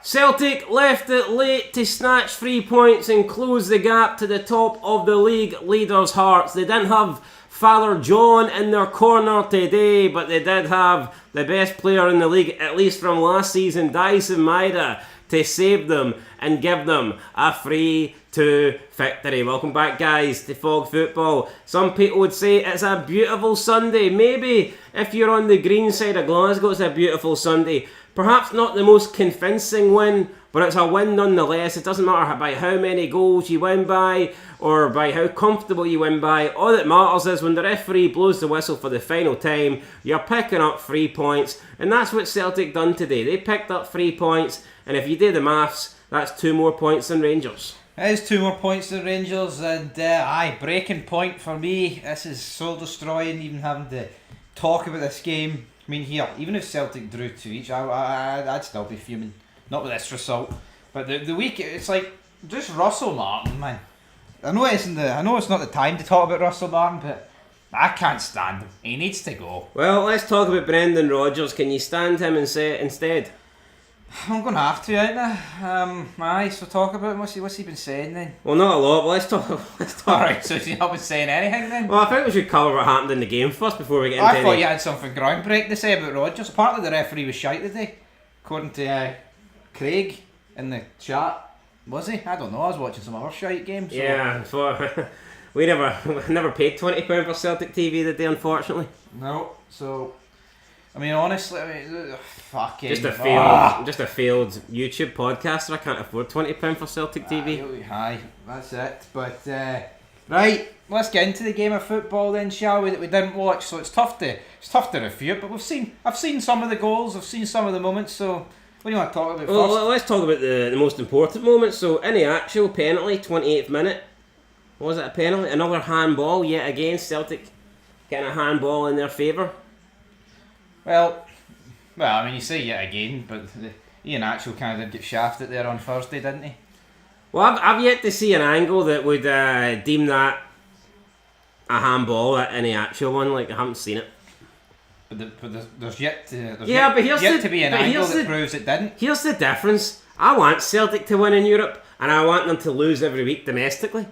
Celtic left it late to snatch 3 points and close the gap to the top of the league leaders' hearts. They didn't have Father John in their corner today, but they did have the best player in the league, at least from last season, Dyson Maeda, to save them and give them a 3-2 victory. Welcome back, guys, to Fog Football. Some people would say it's a beautiful Sunday. Maybe if you're on the green side of Glasgow, it's a beautiful Sunday. Perhaps not the most convincing win, but it's a win nonetheless. It doesn't matter by how many goals you win by or by how comfortable you win by. All that matters is when the referee blows the whistle for the final time, you're picking up 3 points. And that's what Celtic done today. They picked up 3 points, and if you do the maths, that's 2 more points than Rangers. It is 2 more points than Rangers, and breaking point for me. This is soul destroying, even having to talk about this game. I mean, here, even if Celtic drew 2 each, I'd still be fuming. Not with this result, but the week, it's like just Russell Martin, man. I know it's not the time to talk about Russell Martin, but I can't stand him. He needs to go. Well, let's talk about Brendan Rodgers. Can you stand him instead? I'm going to have to, ain't I? So talk about him. What's he been saying then? Well, not a lot, but let's talk. Alright, so he's not been saying anything then? Well, I think we should cover what happened in the game first before we get into I thought you had something groundbreaking to say about Rodgers. Apparently the referee was shite today, according to Craig in the chat. Was he? I don't know, I was watching some other shite games. So. Yeah, so we never paid £20 for Celtic TV today, unfortunately. No, so... I mean, honestly, fucking... Just a failed YouTube podcaster. I can't afford £20 for Celtic TV. Aye, that's it. But, right, let's get into the game of football then, shall we, that we didn't watch. So it's tough to review it, but I've seen some of the goals, I've seen some of the moments, so what do you want to talk about first? Well, let's talk about the most important moments. So, in the actual penalty, 28th minute, was it a penalty? Another handball, yet again, Celtic getting a handball in their favour. Well, I mean, you say yet again, but Ian Actual kind of did get shafted there on Thursday, didn't he? Well, I've yet to see an angle that would deem that a handball in the actual one. Like, I haven't seen it. But there's yet to be an angle that proves it didn't. Here's the difference. I want Celtic to win in Europe, and I want them to lose every week domestically.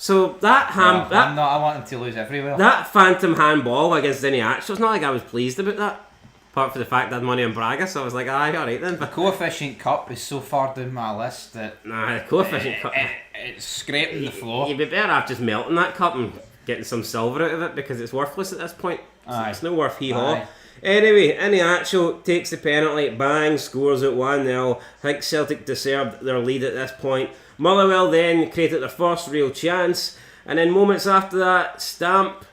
So I want them to lose everywhere. That phantom handball against Denny Actual, it's not like I was pleased about that. Apart from the fact that I had money on Braga, so I was like, aye, alright then. The Coefficient Cup is so far down my list that... Nah, the Coefficient Cup... It's scraping the floor. You'd be better off just melting that cup and getting some silver out of it, because it's worthless at this point. It's no worth hee-haw. Anyway, Denny Actual takes the penalty, bang, scores at 1-0. I think Celtic deserved their lead at this point. Motherwell then created their first real chance, and then moments after that, Stamp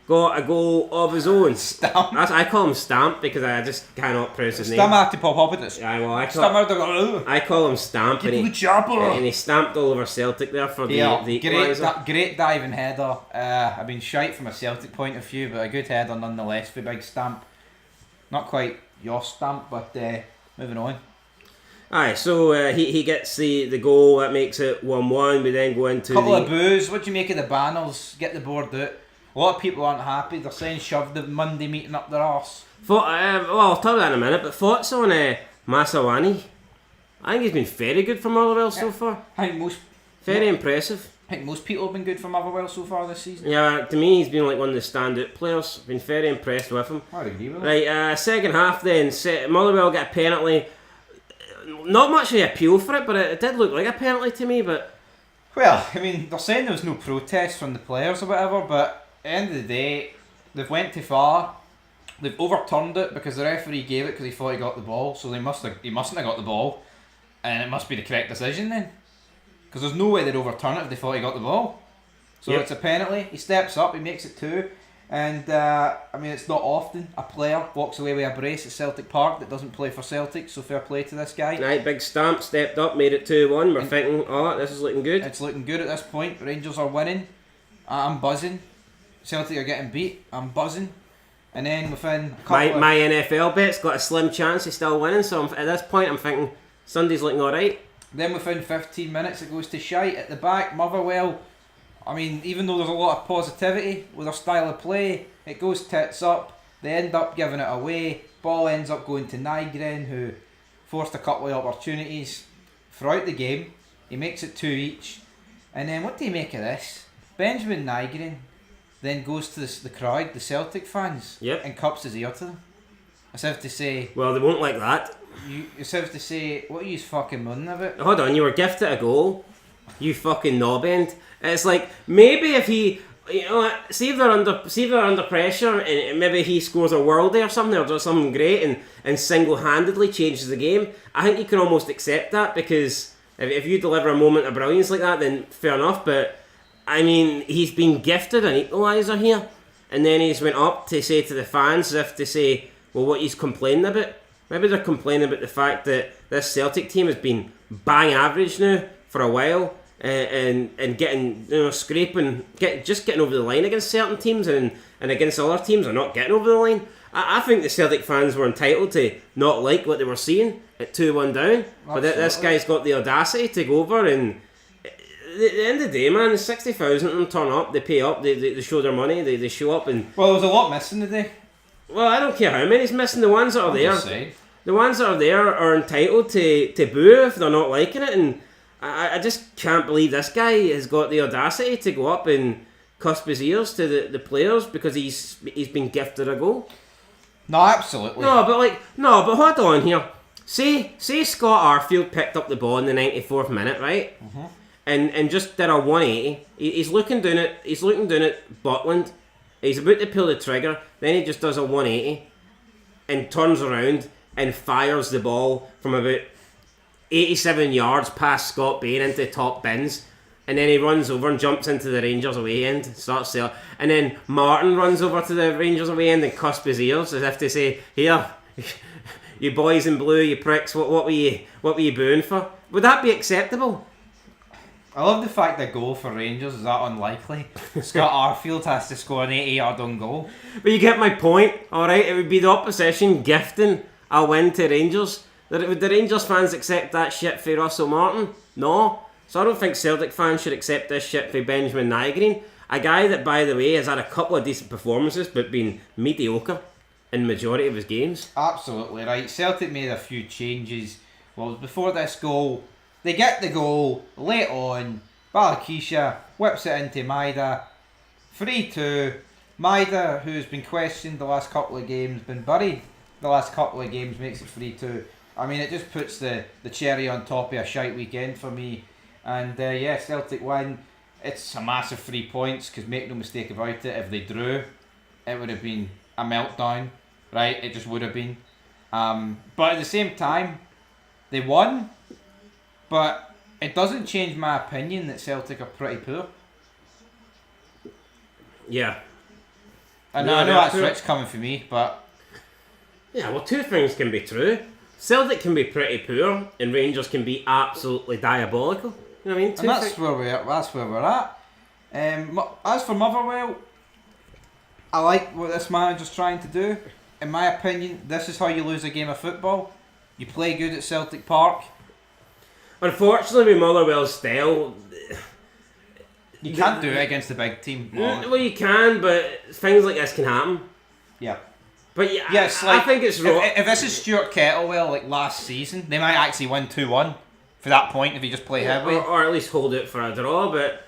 got a goal of his own. Stamp? I call him Stamp because I just cannot pronounce his name. Stamp had to pop up with this. Yeah, well, I call him Stamp, and he stamped all over Celtic there for the equaliser. Great diving header. I mean, shite from a Celtic point of view, but a good header nonetheless for Big Stamp. Not quite your Stamp, but moving on. Aye, so he gets the goal, that makes it 1-1. We then go into couple of boos. What do you make of the banners? Get the board out. A lot of people aren't happy. They're saying shove the Monday meeting up their arse. Well, I'll tell you that in a minute, but thoughts on Masawani? I think he's been very good for Motherwell so far. Very impressive. I think most people have been good for Motherwell so far this season. Yeah, to me he's been like one of the standout players. Been very impressed with him. I agree with that. Right, second half then, Motherwell get a penalty. Not much of an appeal for it, but it did look like a penalty to me. But well, I mean, they're saying there was no protest from the players or whatever, but at the end of the day, they've went too far. They've overturned it because the referee gave it because he thought he got the ball, so he mustn't have got the ball, and it must be the correct decision then. Because there's no way they'd overturn it if they thought he got the ball. So It's a penalty. He steps up, he makes it 2. And, I mean, it's not often a player walks away with a brace at Celtic Park that doesn't play for Celtic, so fair play to this guy. Right, Big Stamp stepped up, made it 2-1. We're thinking, this is looking good. It's looking good at this point. Rangers are winning. I'm buzzing. Celtic are getting beat. I'm buzzing. And then within a couple my NFL bet's got a slim chance of still winning, so at this point I'm thinking Sunday's looking alright. Then within 15 minutes it goes to shite at the back. Motherwell, I mean, even though there's a lot of positivity with their style of play, it goes tits up. They end up giving it away. Ball ends up going to Nygren, who forced a couple of opportunities throughout the game. He makes it 2 each. And then what do you make of this? Benjamin Nygren then goes to the crowd, the Celtic fans, and cups his ear to them. As if to say... Well, they won't like that. As if to say, what are you fucking moaning about? Hold on, you were gifted a goal. You fucking knob-end. It's like, maybe if he... You know, see if they're under pressure and maybe he scores a worldie or something, or does something great and single-handedly changes the game. I think you can almost accept that, because if you deliver a moment of brilliance like that, then fair enough. But I mean, he's been gifted an equaliser here, and then he's went up to say to the fans, as if to say, well, what he's complaining about. Maybe they're complaining about the fact that this Celtic team has been bang average now for a while. And getting, scraping, getting over the line against certain teams, and against other teams are not getting over the line. I think the Celtic fans were entitled to not like what they were seeing at 2-1 down. But this guy's got the audacity to go over, and at the end of the day, man, 60,000 of them turn up, they pay up, they show their money, they show up. And well, there was a lot missing today. Well, I don't care how many's missing. The ones that are there, the ones that are there are entitled to boo if they're not liking it. And I just can't believe this guy has got the audacity to go up and cusp his ears to the players because he's been gifted a goal. No, absolutely. No, but hold on here. Say Scott Arfield picked up the ball in the 94th minute, right? Mm-hmm. And just did a 180. He's looking down at Butland. He's about to pull the trigger. Then he just does a 180 and turns around and fires the ball from about 87 yards past Scott Bain into top bins, and then he runs over and jumps into the Rangers away end, starts there, and then Martin runs over to the Rangers away end and cusps his ears as if to say, here, you boys in blue, you pricks, what were you booing for? Would that be acceptable? I love the fact that goal for Rangers is that unlikely. Scott Arfield has to score an 80-yard on goal. But you get my point, alright? It would be the opposition gifting a win to Rangers. Would the Rangers fans accept that shit for Russell Martin? No. So I don't think Celtic fans should accept this shit for Benjamin Nygren. A guy that, by the way, has had a couple of decent performances but been mediocre in the majority of his games. Absolutely right. Celtic made a few changes. Well, before this goal, they get the goal late on. Balakisha whips it into Maida. 3-2. Maida, who's been questioned the last couple of games, been buried the last couple of games, makes it 3-2. I mean, it just puts the cherry on top of a shite weekend for me. And Celtic win. It's a massive 3 points, because make no mistake about it, if they drew, it would have been a meltdown, right? It just would have been. But at the same time, they won. But it doesn't change my opinion that Celtic are pretty poor. Yeah. I know that's rich coming from me, but... Yeah, well, two things can be true. Celtic can be pretty poor, and Rangers can be absolutely diabolical. You know what I mean? And that's where we're at. As for Motherwell, I like what this manager's trying to do. In my opinion, this is how you lose a game of football. You play good at Celtic Park. Unfortunately, with Motherwell's style, you can't do it against a big team. Well, you can, but things like this can happen. Yeah. But yes, I think it's wrong. If this is Stuart Kettlewell like last season, they might actually win 2-1 for that point if you just play heavily. Or at least hold it for a draw. But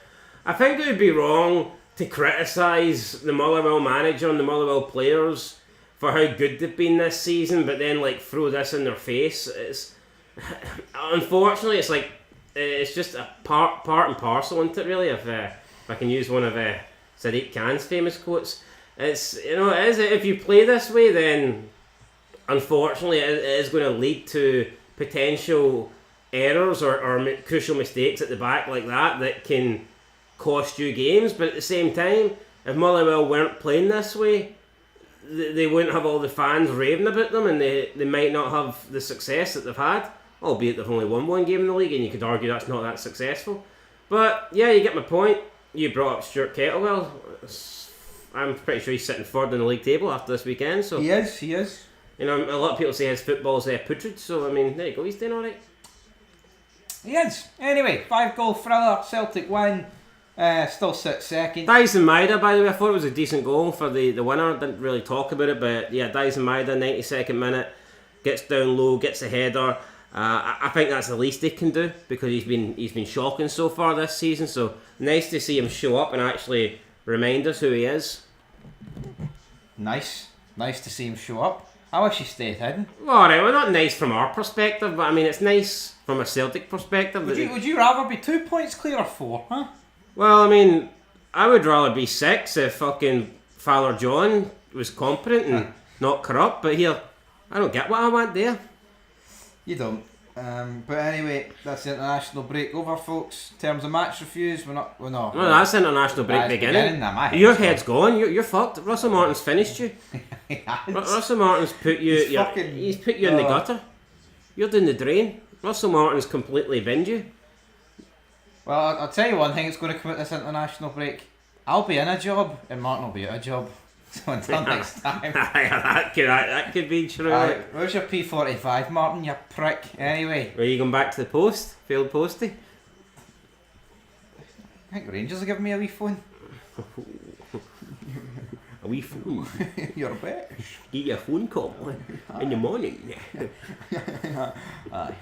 I think it would be wrong to criticise the Motherwell manager and the Motherwell players for how good they've been this season, but then throw this in their face. Unfortunately, it's just a part and parcel, isn't it? Really, if I can use one of Sadiq Khan's famous quotes. It's if you play this way, then unfortunately it is going to lead to potential errors or crucial mistakes at the back like that can cost you games. But at the same time, if Motherwell weren't playing this way, they wouldn't have all the fans raving about them, and they might not have the success that they've had, albeit they've only won one game in the league, and you could argue that's not that successful. But yeah, you get my point. You brought up Stuart Kettlewell. I'm pretty sure he's sitting third in the league table after this weekend. So he is. You know, a lot of people say his football's putrid. So I mean, there you go. He's doing all right. He is. Anyway, 5-goal thriller. Celtic win. Still sits second. Dyson Maida, by the way, I thought it was a decent goal for the winner. Didn't really talk about it, but yeah, Dyson Maida, 92nd minute, gets down low, gets a header. I think that's the least he can do because he's been shocking so far this season. So nice to see him show up and actually remind us who he is. Nice to see him show up. I wish he stayed hidden. Alright, well, not nice from our perspective, but I mean it's nice from a Celtic perspective. Would you rather be 2 points clear or 4? Huh? Well, I mean, I would rather be 6 if fucking Father John was competent and not corrupt. But here, I don't get what I want there. You don't. But anyway, that's the international break over, folks. In terms of match reviews, we're not. Well, that's international break beginning. Your head's gone. You're fucked. Russell Martin's finished you. Russell Martin's put you. He's put you in the gutter. You're doing the drain. Russell Martin's completely binned you. Well, I'll tell you one thing that's going to come out this international break. I'll be in a job, and Martin will be out of a job. So until next time. that could be true. Where's your P45, Martin, you prick? Anyway. Are you going back to the post? Failed postie? I think Rangers will give me a wee phone. A wee phone? You're back. Get you a phone call in the morning. Aye.